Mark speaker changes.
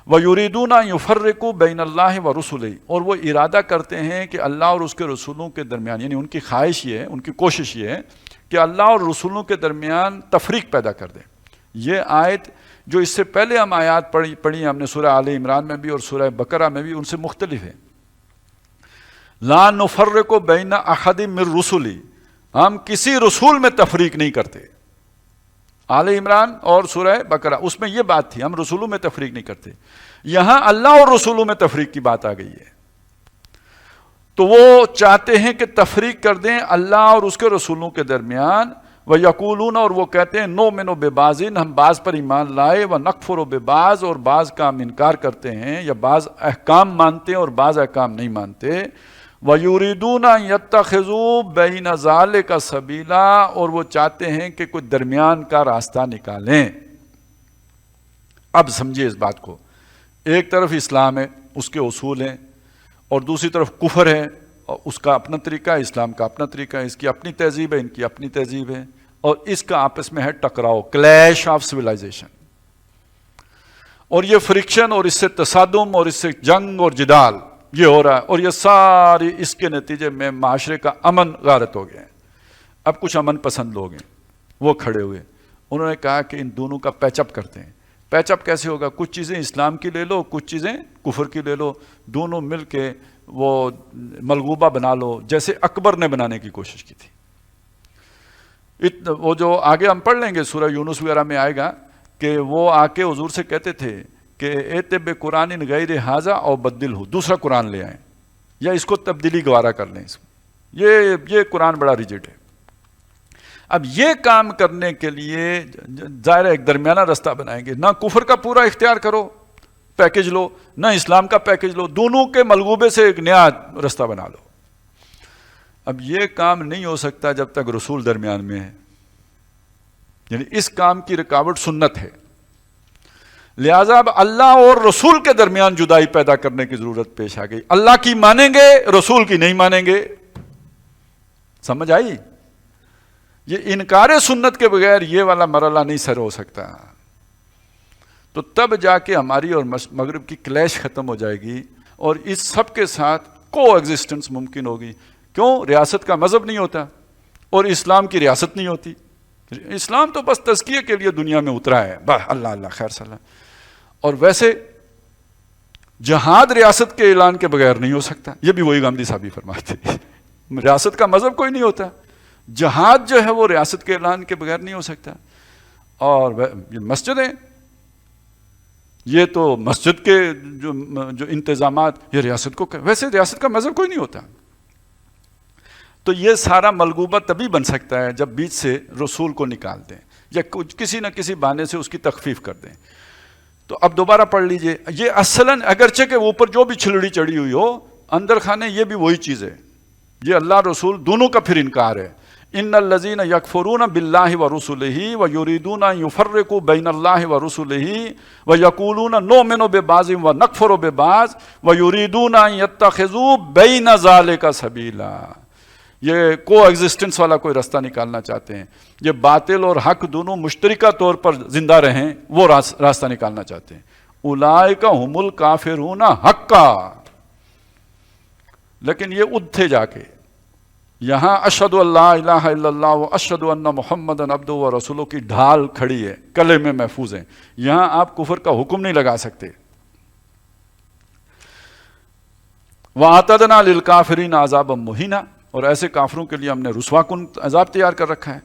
Speaker 1: وَيُرِيدُونَ أَن يُفَرِّقُوا بَيْنَ اللَّهِ وَرُسُلِهِ، اور وہ ارادہ کرتے ہیں کہ اللہ اور اس کے رسولوں کے درمیان، یعنی ان کی خواہش یہ ہے، ان کی کوشش یہ ہے کہ اللہ اور رسولوں کے درمیان تفریق پیدا کر دیں۔ یہ آیت جو اس سے پہلے ہم آیات پڑھی ہم نے سورہ آل عمران میں بھی اور سورہ بقرہ میں بھی، ان سے مختلف ہے۔ لا نفرق بین احد من رسلی، ہم کسی رسول میں تفریق نہیں کرتے۔ آل عمران اور سورہ بقرہ اس میں یہ بات تھی، ہم رسولوں میں تفریق نہیں کرتے۔ یہاں اللہ اور رسولوں میں تفریق کی بات آ گئی ہے، تو وہ چاہتے ہیں کہ تفریق کر دیں اللہ اور اس کے رسولوں کے درمیان۔ وَيَقُولُونَ، اور وہ کہتے ہیں نُؤْمِنُ بِبَعْضٍ، ہم بعض پر ایمان لائے، وَنَكْفُرُ بِبَعْضٍ، اور بعض کا ہم انکار کرتے ہیں یا بعض احکام مانتے ہیں اور بعض احکام نہیں مانتے۔ وَيُرِيدُونَ أَن يَتَّخِذُوا بَيْنَ ذَلِكَ سَبِيلًا، اور وہ چاہتے ہیں کہ کوئی درمیان کا راستہ نکالیں۔ اب سمجھیے اس بات کو، ایک طرف اسلام ہے، اس کے اصول ہیں، اور دوسری طرف کفر ہے، اور اس کا اپنا طریقہ ہے، اسلام کا اپنا طریقہ ہے، اس کی اپنی تہذیب ہے، ان کی اپنی تہذیب ہے، اور اس کا آپس میں ہے ٹکراؤ، کلیش آف سویلائزیشن، اور یہ فرکشن اور اس سے تصادم اور اس سے جنگ اور جدال یہ ہو رہا ہے، اور یہ ساری اس کے نتیجے میں معاشرے کا امن غارت ہو گیا ہے۔ اب کچھ امن پسند لوگ ہیں، وہ کھڑے ہوئے، انہوں نے کہا کہ ان دونوں کا پیچ اپ کرتے ہیں۔ پیچ اپ کیسے ہوگا؟ کچھ چیزیں اسلام کی لے لو، کچھ چیزیں کفر کی لے لو، دونوں مل کے وہ ملغوبہ بنا لو، جیسے اکبر نے بنانے کی کوشش کی تھی۔ وہ جو آگے ہم پڑھ لیں گے سورہ یونس وغیرہ میں آئے گا کہ وہ آ کے حضور سے کہتے تھے کہ ایت بقرآن غیر ھذا او بدلہ، دوسرا قرآن لے آئیں یا اس کو تبدیلی گوارا کر لیں، یہ قرآن بڑا ریجڈ ہے۔ اب یہ کام کرنے کے لیے ظاہر ایک درمیانہ رستہ بنائیں گے، نہ کفر کا پورا اختیار کرو پیکج لو، نہ اسلام کا پیکج لو، دونوں کے ملغوبے سے ایک نیا رستہ بنا لو۔ اب یہ کام نہیں ہو سکتا جب تک رسول درمیان میں ہے، یعنی اس کام کی رکاوٹ سنت ہے، لہذا اب اللہ اور رسول کے درمیان جدائی پیدا کرنے کی ضرورت پیش آ گئی۔ اللہ کی مانیں گے، رسول کی نہیں مانیں گے۔ سمجھ آئی؟ یہ انکار سنت کے بغیر یہ والا مرحلہ نہیں سر ہو سکتا، تو تب جا کے ہماری اور مغرب کی کلیش ختم ہو جائے گی، اور اس سب کے ساتھ کو ایگزسٹنس ممکن ہوگی۔ کیوں؟ ریاست کا مذہب نہیں ہوتا اور اسلام کی ریاست نہیں ہوتی۔ اسلام تو بس تزکیے کے لیے دنیا میں اترا ہے، بس اللہ اللہ خیر سلام۔ اور ویسے جہاد ریاست کے اعلان کے بغیر نہیں ہو سکتا، یہ بھی وہی گاندھی صاحب ہی فرماتے ہیں، ریاست کا مذہب کوئی نہیں ہوتا، جہاد جو ہے وہ ریاست کے اعلان کے بغیر نہیں ہو سکتا۔ اور یہ مسجدیں، یہ تو مسجد کے جو انتظامات یہ ریاست کو، ویسے ریاست کا مذہب کوئی نہیں ہوتا۔ تو یہ سارا ملغوبہ تبھی بن سکتا ہے جب بیچ سے رسول کو نکال دیں یا کسی نہ کسی بہانے سے اس کی تخفیف کر دیں۔ تو اب دوبارہ پڑھ لیجئے، یہ اصلاً اگرچہ کہ اوپر جو بھی چھلڑی چڑھی ہوئی ہو، اندر خانے یہ بھی وہی چیز ہے، یہ اللہ رسول دونوں کا پھر انکار ہے۔ ان الذین یکفرون باللہ ورسلہ ویریدون ان یفرقوا بین اللہ ورسلہ ویقولون نؤمن ببعض ونکفر ببعض ویریدون ان یتخذوا بین ذلک سبیلا، یہ کو ایگزسٹنس والا کوئی راستہ نکالنا چاہتے ہیں، یہ باطل اور حق دونوں مشترکہ طور پر زندہ رہیں، وہ راستہ نکالنا چاہتے ہیں۔ اولئک ھم الکافرون حقا، لیکن یہ اد تھے جا کے یہاں اشہد اللہ الہ الا اللہ و اشہد ان محمد عبدہ و رسولہ کی ڈھال کھڑی ہے، کلے میں محفوظ ہیں، یہاں آپ کفر کا حکم نہیں لگا سکتے۔ وَأَعْتَدْنَا لِلْكَافِرِينَ عَذَابًا مُهِينًا، اور ایسے کافروں کے لیے ہم نے رسوا کن عذاب تیار کر رکھا ہے۔